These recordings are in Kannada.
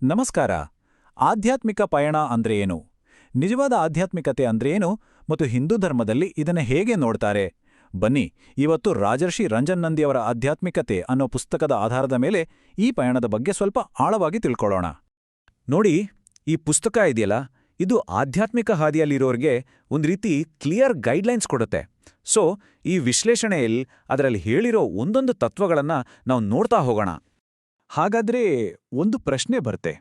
ನಮಸ್ಕಾರ. ಆಧ್ಯಾತ್ಮಿಕ ಪಯಣ ಅಂದ್ರೆ ಏನು? ನಿಜವಾದ ಆಧ್ಯಾತ್ಮಿಕತೆ ಅಂದ್ರೆ ಏನು ಮತ್ತು ಹಿಂದೂ ಧರ್ಮದಲ್ಲಿ ಇದನ್ನ ಹೇಗೆ ನೋಡ್ತಾರೆ? ಬನ್ನಿ, ಇವತ್ತು ರಾಜರ್ಷಿ ರಂಜನ್ ನಂದಿಯವರ ಆಧ್ಯಾತ್ಮಿಕತೆ ಅನ್ನೋ ಪುಸ್ತಕದ ಆಧಾರದ ಮೇಲೆ ಈ ಪಯಣದ ಬಗ್ಗೆ ಸ್ವಲ್ಪ ಆಳವಾಗಿ ತಿಳ್ಕೊಳ್ಳೋಣ. ನೋಡಿ, ಈ ಪುಸ್ತಕ ಇದೆಯಲ್ಲ, ಇದು ಆಧ್ಯಾತ್ಮಿಕ ಹಾದಿಯಲ್ಲಿರೋರಿಗೆ ಒಂದು ರೀತಿ ಕ್ಲಿಯರ್ ಗೈಡ್ಲೈನ್ಸ್ ಕೊಡುತ್ತೆ. ಸೊ ಈ ವಿಶ್ಲೇಷಣೆಯಲ್ಲಿ ಅದರಲ್ಲಿ ಹೇಳಿರೋ ಒಂದೊಂದು ತತ್ವಗಳನ್ನ ನಾವು ನೋಡ್ತಾ ಹೋಗೋಣ. ಹಾಗಾದ್ರೆ ಒಂದು ಪ್ರಶ್ನೆ ಬರ್ತೆ,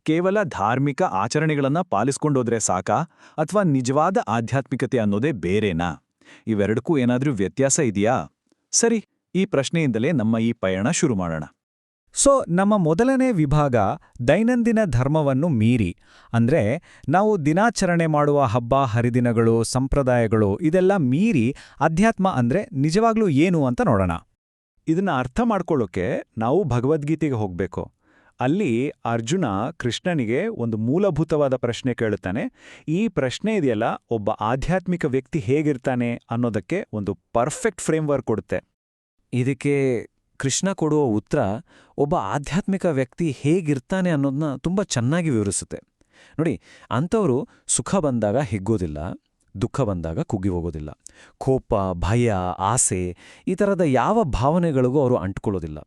ಕೇವಲ ಧಾರ್ಮಿಕ ಆಚರಣೆಗಳನ್ನ ಪಾಲಿಸ್ಕೊಂಡೋದ್ರೆ ಸಾಕಾ ಅಥವಾ ನಿಜವಾದ ಆಧ್ಯಾತ್ಮಿಕತೆ ಅನ್ನೋದೇ ಬೇರೆನಾ? ಇವೆರಡಕ್ಕೂ ಏನಾದ್ರೂ ವ್ಯತ್ಯಾಸ ಇದೆಯಾ? ಸರಿ, ಈ ಪ್ರಶ್ನೆಯಿಂದಲೇ ನಮ್ಮ ಈ ಪಯಣ ಶುರು ಮಾಡೋಣ. ನಮ್ಮ ಮೊದಲನೇ ವಿಭಾಗ ದೈನಂದಿನ ಧರ್ಮವನ್ನು ಮೀರಿ, ಅಂದ್ರೆ ನಾವು ದಿನಾಚರಣೆ ಮಾಡುವ ಹಬ್ಬ ಹರಿದಿನಗಳು, ಸಂಪ್ರದಾಯಗಳು ಇದೆಲ್ಲ ಮೀರಿ ಅಧ್ಯಾತ್ಮ ಅಂದ್ರೆ ನಿಜವಾಗ್ಲೂ ಏನು ಅಂತ ನೋಡೋಣ. ಇದನ್ನ ಅರ್ಥ ಮಾಡ್ಕೊಳ್ಳೋಕೆ ನಾವು ಭಗವದ್ಗೀತೆಗೆ ಹೋಗ್ಬೇಕು. ಅಲ್ಲಿ ಅರ್ಜುನ ಕೃಷ್ಣನಿಗೆ ಒಂದು ಮೂಲಭೂತವಾದ ಪ್ರಶ್ನೆ ಕೇಳುತ್ತಾನೆ. ಈ ಪ್ರಶ್ನೆ ಇದೆಯಲ್ಲ, ಒಬ್ಬ ಆಧ್ಯಾತ್ಮಿಕ ವ್ಯಕ್ತಿ ಹೇಗಿರ್ತಾನೆ ಅನ್ನೋದಕ್ಕೆ ಒಂದು ಪರ್ಫೆಕ್ಟ್ ಫ್ರೇಮ್ವರ್ಕ್ ಕೊಡುತ್ತೆ. ಇದಕ್ಕೆ ಕೃಷ್ಣ ಕೊಡುವ ಉತ್ತರ ಒಬ್ಬ ಆಧ್ಯಾತ್ಮಿಕ ವ್ಯಕ್ತಿ ಹೇಗಿರ್ತಾನೆ ಅನ್ನೋದನ್ನ ತುಂಬ ಚೆನ್ನಾಗಿ ವಿವರಿಸುತ್ತೆ. ನೋಡಿ, ಅಂಥವರು ಸುಖ ಬಂದಾಗ ಹಿಗ್ಗೋದಿಲ್ಲ, ದುಃಖ ಬಂದಾಗ ಕುಗ್ಗಿ ಹೋಗೋದಿಲ್ಲ, ಕೋಪ, ಭಯ, ಆಸೆ ಈ ಥರದ ಯಾವ ಭಾವನೆಗಳಿಗೂ ಅವರು ಅಂಟ್ಕೊಳ್ಳೋದಿಲ್ಲ.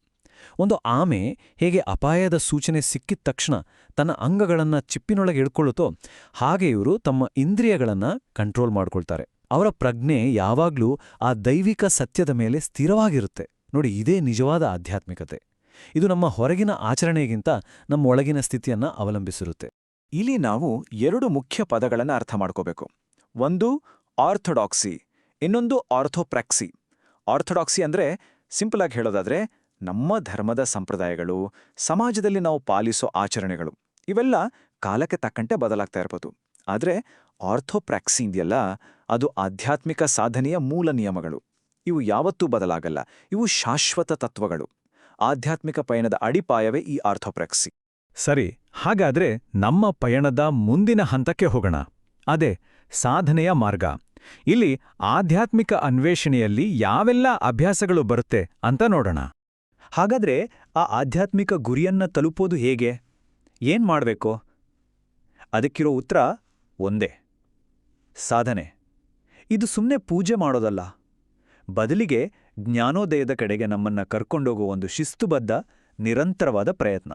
ಒಂದು ಆಮೆ ಹೇಗೆ ಅಪಾಯದ ಸೂಚನೆ ಸಿಕ್ಕಿದ ತಕ್ಷಣ ತನ್ನ ಅಂಗಗಳನ್ನು ಚಿಪ್ಪಿನೊಳಗೆ ಇಡ್ಕೊಳ್ಳುತ್ತೋ, ಹಾಗೆ ಇವರು ತಮ್ಮ ಇಂದ್ರಿಯಗಳನ್ನು ಕಂಟ್ರೋಲ್ ಮಾಡ್ಕೊಳ್ತಾರೆ. ಅವರ ಪ್ರಜ್ಞೆ ಯಾವಾಗ್ಲೂ ಆ ದೈವಿಕ ಸತ್ಯದ ಮೇಲೆ ಸ್ಥಿರವಾಗಿರುತ್ತೆ. ನೋಡಿ, ಇದೇ ನಿಜವಾದ ಆಧ್ಯಾತ್ಮಿಕತೆ. ಇದು ನಮ್ಮ ಹೊರಗಿನ ಆಚರಣೆಗಿಂತ ನಮ್ಮ ಒಳಗಿನ ಸ್ಥಿತಿಯನ್ನ ಅವಲಂಬಿಸಿರುತ್ತೆ. ಇಲ್ಲಿ ನಾವು ಎರಡು ಮುಖ್ಯ ಪದಗಳನ್ನು ಅರ್ಥ ಮಾಡ್ಕೋಬೇಕು. ಒಂದು ಆರ್ಥೋಡಾಕ್ಸಿ, ಇನ್ನೊಂದು ಆರ್ಥೋಪ್ರಾಕ್ಸಿ. ಆರ್ಥೋಡಾಕ್ಸಿ ಅಂದ್ರೆ ಸಿಂಪಲ್ ಆಗಿ ಹೇಳೋದಾದ್ರೆ ನಮ್ಮ ಧರ್ಮದ ಸಂಪ್ರದಾಯಗಳು, ಸಮಾಜದಲ್ಲಿ ನಾವು ಪಾಲಿಸೋ ಆಚರಣೆಗಳು ಇವೆಲ್ಲ ಕಾಲಕ್ಕೆ ತಕ್ಕಂತೆ ಬದಲಾಗ್ತಾ ಇರ್ಬೋದು. ಆದರೆ ಆರ್ಥೋಪ್ರಾಕ್ಸಿ ಇದೆಯಲ್ಲ, ಅದು ಆಧ್ಯಾತ್ಮಿಕ ಸಾಧನೆಯ ಮೂಲ ನಿಯಮಗಳು. ಇವು ಯಾವತ್ತೂ ಬದಲಾಗಲ್ಲ. ಇವು ಶಾಶ್ವತ ತತ್ವಗಳು. ಆಧ್ಯಾತ್ಮಿಕ ಪಯಣದ ಅಡಿಪಾಯವೇ ಈ ಆರ್ಥೋಪ್ರಾಕ್ಸಿ. ಸರಿ, ಹಾಗಾದ್ರೆ ನಮ್ಮ ಪಯಣದ ಮುಂದಿನ ಹಂತಕ್ಕೆ ಹೋಗೋಣ. ಅದೇ ಸಾಧನೆಯ ಮಾರ್ಗ. ಇಲ್ಲಿ ಆಧ್ಯಾತ್ಮಿಕ ಅನ್ವೇಷಣೆಯಲ್ಲಿ ಯಾವೆಲ್ಲ ಅಭ್ಯಾಸಗಳು ಬರುತ್ತೆ ಅಂತ ನೋಡೋಣ. ಹಾಗಾದ್ರೆ ಆ ಆಧ್ಯಾತ್ಮಿಕ ಗುರಿಯನ್ನ ತಲುಪೋದು ಹೇಗೆ? ಏನ್ ಮಾಡ್ಬೇಕು? ಅದಕ್ಕಿರೋ ಉತ್ತರ ಒಂದೇ: ಸಾಧನೆ. ಇದು ಸುಮ್ಮನೆ ಪೂಜೆ ಮಾಡೋದಲ್ಲ, ಬದಲಿಗೆ ಜ್ಞಾನೋದಯದ ಕಡೆಗೆ ನಮ್ಮನ್ನ ಕರ್ಕೊಂಡೋಗೋ ಒಂದು ಶಿಸ್ತುಬದ್ಧ, ನಿರಂತರವಾದ ಪ್ರಯತ್ನ.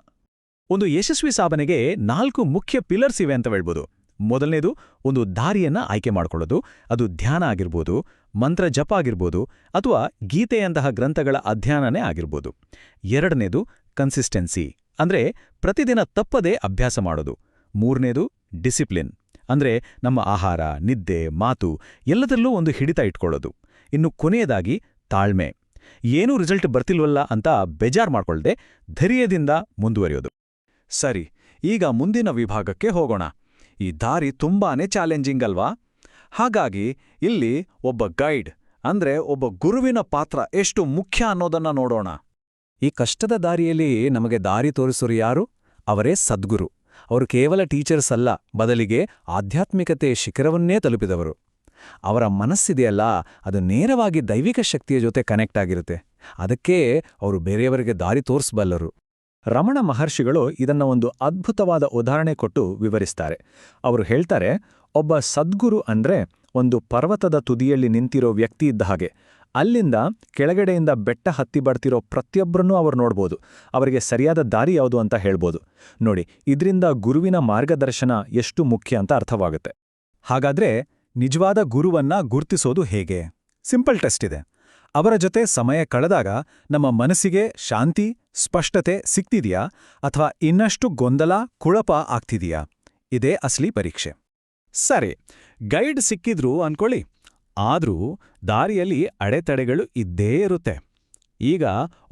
ಒಂದು ಯಶಸ್ವಿ ಸಾಧನೆಗೆ 4 ಮುಖ್ಯ ಪಿಲ್ಲರ್ಸ್ ಇವೆ ಅಂತ ಹೇಳ್ಬೋದು. ಮೊದಲನೇದು ಒಂದು ದಾರಿಯನ್ನ ಆಯ್ಕೆ ಮಾಡ್ಕೊಳ್ಳೋದು. ಅದು ಧ್ಯಾನ ಆಗಿರ್ಬೋದು, ಮಂತ್ರ ಜಪ ಆಗಿರ್ಬೋದು, ಅಥವಾ ಗೀತೆಯಂತಹ ಗ್ರಂಥಗಳ ಅಧ್ಯಯನನೇ ಆಗಿರ್ಬೋದು. ಎರಡನೇದು ಕನ್ಸಿಸ್ಟೆನ್ಸಿ, ಅಂದ್ರೆ ಪ್ರತಿದಿನ ತಪ್ಪದೇ ಅಭ್ಯಾಸ ಮಾಡೋದು. ಮೂರನೇದು ಡಿಸಿಪ್ಲಿನ್, ಅಂದ್ರೆ ನಮ್ಮ ಆಹಾರ, ನಿದ್ದೆ, ಮಾತು ಎಲ್ಲದರಲ್ಲೂ ಒಂದು ಹಿಡಿತ ಇಟ್ಕೊಳ್ಳೋದು. ಇನ್ನು ಕೊನೆಯದಾಗಿ ತಾಳ್ಮೆ. ಏನೂ ರಿಸಲ್ಟ್ ಬರ್ತಿಲ್ವಲ್ಲ ಅಂತ ಬೇಜಾರ್ ಮಾಡ್ಕೊಳ್ದೆ ಧೈರ್ಯದಿಂದ ಮುಂದುವರಿಯೋದು. ಸರಿ, ಈಗ ಮುಂದಿನ ವಿಭಾಗಕ್ಕೆ ಹೋಗೋಣ. ಈ ದಾರಿ ತುಂಬಾನೇ ಚಾಲೆಂಜಿಂಗ್ ಅಲ್ವಾ? ಹಾಗಾಗಿ ಇಲ್ಲಿ ಒಬ್ಬ ಗೈಡ್ ಅಂದ್ರೆ ಒಬ್ಬ ಗುರುವಿನ ಪಾತ್ರ ಎಷ್ಟು ಮುಖ್ಯ ಅನ್ನೋದನ್ನ ನೋಡೋಣ. ಈ ಕಷ್ಟದ ದಾರಿಯಲ್ಲಿ ನಮಗೆ ದಾರಿ ತೋರಿಸೋರು ಯಾರು? ಅವರೇ ಸದ್ಗುರು. ಅವರು ಕೇವಲ ಟೀಚರ್ಸ್ ಅಲ್ಲ, ಬದಲಿಗೆ ಆಧ್ಯಾತ್ಮಿಕತೆ ಶಿಖರವನ್ನೇ ತಲುಪಿದವರು. ಅವರ ಮನಸ್ಸಿದೆಯಲ್ಲ, ಅದು ನೇರವಾಗಿ ದೈವಿಕ ಶಕ್ತಿಯ ಜೊತೆ ಕನೆಕ್ಟ್ ಆಗಿರುತ್ತೆ. ಅದಕ್ಕೆ ಅವರು ಬೇರೆಯವರಿಗೆ ದಾರಿ ತೋರಿಸಬಲ್ಲರು. ರಮಣ ಮಹರ್ಷಿಗಳು ಇದನ್ನ ಒಂದು ಅದ್ಭುತವಾದ ಉದಾಹರಣೆ ಕೊಟ್ಟು ವಿವರಿಸ್ತಾರೆ. ಅವರು ಹೇಳ್ತಾರೆ, ಒಬ್ಬ ಸದ್ಗುರು ಅಂದ್ರೆ ಒಂದು ಪರ್ವತದ ತುದಿಯಲ್ಲಿ ನಿಂತಿರೋ ವ್ಯಕ್ತಿ ಇದ್ದ ಹಾಗೆ. ಅಲ್ಲಿಂದ ಕೆಳಗಡೆಯಿಂದ ಬೆಟ್ಟ ಹತ್ತಿ ಬರ್ತಿರೋ ಪ್ರತಿಯೊಬ್ಬರನ್ನೂ ಅವರು ನೋಡ್ಬೋದು. ಅವರಿಗೆ ಸರಿಯಾದ ದಾರಿ ಯಾವುದು ಅಂತ ಹೇಳ್ಬೋದು. ನೋಡಿ, ಇದರಿಂದ ಗುರುವಿನ ಮಾರ್ಗದರ್ಶನ ಎಷ್ಟು ಮುಖ್ಯ ಅಂತ ಅರ್ಥವಾಗುತ್ತೆ. ಹಾಗಾದ್ರೆ ನಿಜವಾದ ಗುರುವನ್ನ ಗುರ್ತಿಸೋದು ಹೇಗೆ? ಸಿಂಪಲ್ ಟೆಸ್ಟ್ ಇದೆ. ಅವರ ಜೊತೆ ಸಮಯ ಕಳೆದಾಗ ನಮ್ಮ ಮನಸ್ಸಿಗೆ ಶಾಂತಿ, ಸ್ಪಷ್ಟತೆ ಸಿಗ್ತಿದೆಯಾ ಅಥವಾ ಇನ್ನಷ್ಟು ಗೊಂದಲ, ಕುಳಪ ಆಗ್ತಿದೆಯಾ? ಇದೇ ಅಸಲಿ ಪರೀಕ್ಷೆ. ಸರಿ, ಗೈಡ್ ಸಿಕ್ಕಿದ್ರು ಅನ್ಕೊಳ್ಳಿ, ಆದ್ರೂ ದಾರಿಯಲ್ಲಿ ಅಡೆತಡೆಗಳು ಇದ್ದೇ ಇರುತ್ತೆ. ಈಗ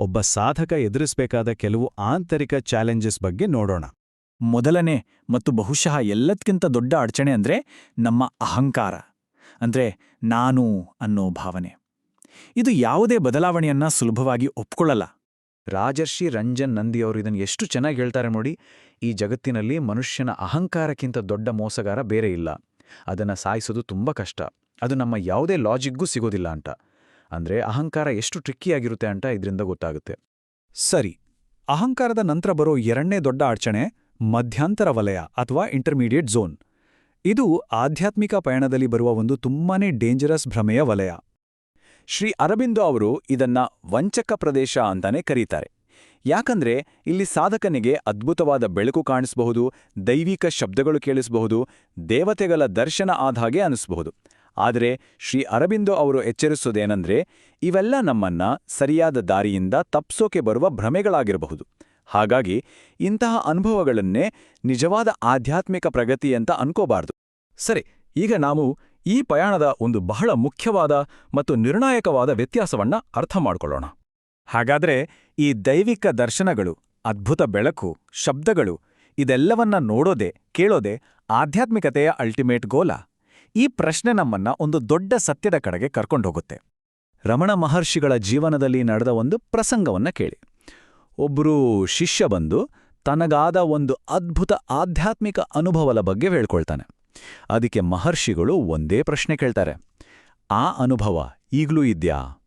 ಒಬ್ಬ ಸಾಧಕ ಎದುರಿಸಬೇಕಾದ ಕೆಲವು ಆಂತರಿಕ ಚಾಲೆಂಜಸ್ ಬಗ್ಗೆ ನೋಡೋಣ. ಮೊದಲನೇ ಮತ್ತು ಬಹುಶಃ ಎಲ್ಲದಕ್ಕಿಂತ ದೊಡ್ಡ ಅಡಚಣೆ ಅಂದ್ರೆ ನಮ್ಮ ಅಹಂಕಾರ, ಅಂದ್ರೆ ನಾನು ಅನ್ನೋ ಭಾವನೆ. ಇದು ಯಾವುದೇ ಬದಲಾವಣೆಯನ್ನ ಸುಲಭವಾಗಿ ಒಪ್ಕೊಳ್ಳಲ್ಲ. ರಾಜರ್ಷಿ ರಂಜನ್ ನಂದಿಯವರು ಇದನ್ನು ಎಷ್ಟು ಚೆನ್ನಾಗಿ ಹೇಳ್ತಾರೆ ನೋಡಿ. ಈ ಜಗತ್ತಿನಲ್ಲಿ ಮನುಷ್ಯನ ಅಹಂಕಾರಕ್ಕಿಂತ ದೊಡ್ಡ ಮೋಸಗಾರ ಬೇರೆ ಇಲ್ಲ. ಅದನ್ನ ಸಾಯಿಸೋದು ತುಂಬಾ ಕಷ್ಟ. ಅದು ನಮ್ಮ ಯಾವುದೇ ಲಾಜಿಕ್ಗೂ ಸಿಗೋದಿಲ್ಲ ಅಂತ. ಅಂದ್ರೆ ಅಹಂಕಾರ ಎಷ್ಟು ಟ್ರಿಕ್ಕಿಯಾಗಿರುತ್ತೆ ಅಂತ ಇದರಿಂದ ಗೊತ್ತಾಗುತ್ತೆ. ಸರಿ, ಅಹಂಕಾರದ ನಂತರ ಬರೋ ಎರಡನೇ ದೊಡ್ಡ ಅಡಚಣೆ ಮಧ್ಯಂತರ ವಲಯ ಅಥವಾ ಇಂಟರ್ಮೀಡಿಯೇಟ್ ಝೋನ್. ಇದು ಆಧ್ಯಾತ್ಮಿಕ ಪಯಣದಲ್ಲಿ ಬರುವ ಒಂದು ತುಂಬಾನೇ ಡೇಂಜರಸ್ ಭ್ರಮೆಯ ವಲಯ. ಶ್ರೀ ಅರಬಿಂದೋ ಅವರು ಇದನ್ನ ವಂಚಕ ಪ್ರದೇಶ ಅಂತಾನೆ ಕರೀತಾರೆ. ಯಾಕಂದ್ರೆ ಇಲ್ಲಿ ಸಾಧಕನಿಗೆ ಅದ್ಭುತವಾದ ಬೆಳಕು ಕಾಣಿಸಬಹುದು, ದೈವಿಕ ಶಬ್ದಗಳು ಕೇಳಿಸಬಹುದು, ದೇವತೆಗಳ ದರ್ಶನ ಆದ್ಹಾಗೆ ಅನಿಸಬಹುದು. ಆದರೆ ಶ್ರೀ ಅರಬಿಂದೋ ಅವರು ಎಚ್ಚರಿಸೋದೇನೆಂದ್ರೆ, ಇವೆಲ್ಲ ನಮ್ಮನ್ನ ಸರಿಯಾದ ದಾರಿಯಿಂದ ತಪ್ಸೋಕೆ ಬರುವ ಭ್ರಮೆಗಳಾಗಿರಬಹುದು. ಹಾಗಾಗಿ ಇಂತಹ ಅನುಭವಗಳನ್ನೇ ನಿಜವಾದ ಆಧ್ಯಾತ್ಮಿಕ ಪ್ರಗತಿ ಅಂತ ಅನ್ಕೋಬಾರ್ದು. ಸರಿ, ಈಗ ನಾವು ಈ ಪಯಣದ ಒಂದು ಬಹಳ ಮುಖ್ಯವಾದ ಮತ್ತು ನಿರ್ಣಾಯಕವಾದ ವ್ಯತ್ಯಾಸವನ್ನ ಅರ್ಥ ಮಾಡ್ಕೊಳ್ಳೋಣ. ಹಾಗಾದ್ರೆ ಈ ದೈವಿಕ ದರ್ಶನಗಳು, ಅದ್ಭುತ ಬೆಳಕು, ಶಬ್ದಗಳು ಇದೆಲ್ಲವನ್ನ ನೋಡೋದೆ, ಕೇಳೋದೆ ಆಧ್ಯಾತ್ಮಿಕತೆಯ ಅಲ್ಟಿಮೇಟ್ ಗೋಲ? ಈ ಪ್ರಶ್ನೆ ನಮ್ಮನ್ನ ಒಂದು ದೊಡ್ಡ ಸತ್ಯದ ಕಡೆಗೆ ಕರ್ಕೊಂಡೋಗುತ್ತೆ. ರಮಣ ಮಹರ್ಷಿಗಳ ಜೀವನದಲ್ಲಿ ನಡೆದ ಒಂದು ಪ್ರಸಂಗವನ್ನ ಕೇಳಿ. ಒಬ್ಬರು ಶಿಷ್ಯ ಬಂದು ತನಗಾದ ಒಂದು ಅದ್ಭುತ ಆಧ್ಯಾತ್ಮಿಕ ಅನುಭವದ ಬಗ್ಗೆ ಹೇಳ್ಕೊಳ್ತಾನೆ. ಅದಕ್ಕೆ ಮಹರ್ಷಿಗಳು ಒಂದೇ ಪ್ರಶ್ನೆ ಕೇಳ್ತಾರೆ, ಆ ಅನುಭವ ಈಗ್ಲೂ ಇದ್ಯಾ?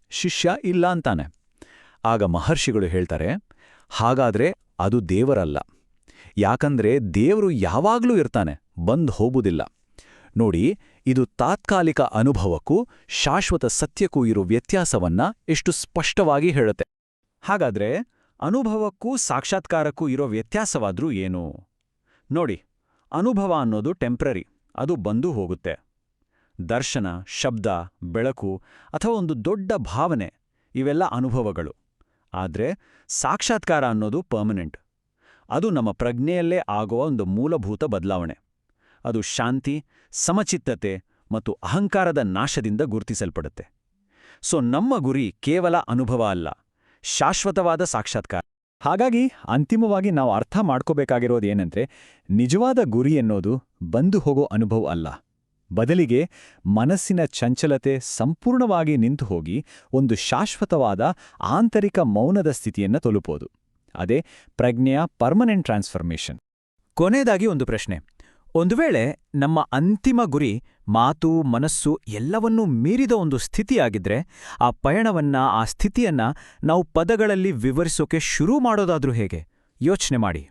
ಶಿಷ್ಯ ಇಲ್ಲ ಅಂತಾನೆ. ಆಗ ಮಹರ್ಷಿಗಳು ಹೇಳ್ತಾರೆ, ಹಾಗಾದ್ರೆ ಅದು ದೇವರಲ್ಲ. ಯಾಕಂದ್ರೆ ದೇವರು ಯಾವಾಗ್ಲೂ ಇರ್ತಾನೆ, ಬಂದ್ ಹೋಗುವುದಿಲ್ಲ. ನೋಡಿ, ಇದು ತಾತ್ಕಾಲಿಕ ಅನುಭವಕ್ಕೂ ಶಾಶ್ವತ ಸತ್ಯಕ್ಕೂ ಇರೋ ವ್ಯತ್ಯಾಸವನ್ನ ಎಷ್ಟು ಸ್ಪಷ್ಟವಾಗಿ ಹೇಳುತ್ತೆ. ಹಾಗಾದ್ರೆ ಅನುಭವಕ್ಕೂ ಸಾಕ್ಷಾತ್ಕಾರಕ್ಕೂ ಇರೋ ವ್ಯತ್ಯಾಸವಾದ್ರೂ ಏನು? ನೋಡಿ, ಅನುಭವ ಅನ್ನೋದು ಟೆಂಪ್ರರಿ, ಅದು ಬಂದು ಹೋಗುತ್ತೆ. ದರ್ಶನ, ಶಬ್ದ, ಬೆಳಕು ಅಥವಾ ಒಂದು ದೊಡ್ಡ ಭಾವನೆ ಇವೆಲ್ಲ ಅನುಭವಗಳು. ಆದ್ರೆ ಸಾಕ್ಷಾತ್ಕಾರ ಅನ್ನೋದು ಪರ್ಮನೆಂಟ್. ಅದು ನಮ್ಮ ಪ್ರಜ್ಞೆಯಲ್ಲೇ ಆಗುವ ಒಂದು ಮೂಲಭೂತ ಬದಲಾವಣೆ. ಅದು ಶಾಂತಿ, ಸಮಚಿತ್ತತೆ ಮತ್ತು ಅಹಂಕಾರದ ನಾಶದಿಂದ ಗುರುತಿಸಲ್ಪಡುತ್ತೆ. ಸೊ ನಮ್ಮ ಗುರಿ ಕೇವಲ ಅನುಭವ ಅಲ್ಲ, ಶಾಶ್ವತವಾದ ಸಾಕ್ಷಾತ್ಕಾರ. ಹಾಗಾಗಿ ಅಂತಿಮವಾಗಿ ನಾವು ಅರ್ಥ ಮಾಡ್ಕೋಬೇಕಾಗಿರೋದೇನೆಂದ್ರೆ, ನಿಜವಾದ ಗುರಿ ಎನ್ನೋದು ಬಂದು ಹೋಗೋ ಅನುಭವ ಅಲ್ಲ. ಬದಲಿಗೆ ಮನಸ್ಸಿನ ಚಂಚಲತೆ ಸಂಪೂರ್ಣವಾಗಿ ನಿಂತು ಹೋಗಿ ಒಂದು ಶಾಶ್ವತವಾದ ಆಂತರಿಕ ಮೌನದ ಸ್ಥಿತಿಯನ್ನು ತಲುಪೋದು. ಅದೇ ಪ್ರಜ್ಞೆಯ ಪರ್ಮನೆಂಟ್ ಟ್ರಾನ್ಸ್ಫರ್ಮೇಷನ್. ಕೊನೆಯದಾಗಿ ಒಂದು ಪ್ರಶ್ನೆ. ಒಂದು ವೇಳೆ ನಮ್ಮ ಅಂತಿಮ ಗುರಿ ಮಾತು, ಮನಸ್ಸು ಎಲ್ಲವನ್ನೂ ಮೀರಿದ ಒಂದು ಸ್ಥಿತಿಯಾಗಿದ್ರೆ, ಆ ಪಯಣವನ್ನ, ಆ ಸ್ಥಿತಿಯನ್ನ ನಾವು ಪದಗಳಲ್ಲಿ ವಿವರಿಸೋಕೆ ಶುರು ಮಾಡೋದಾದ್ರೂ ಹೇಗೆ? ಯೋಚನೆ ಮಾಡಿ.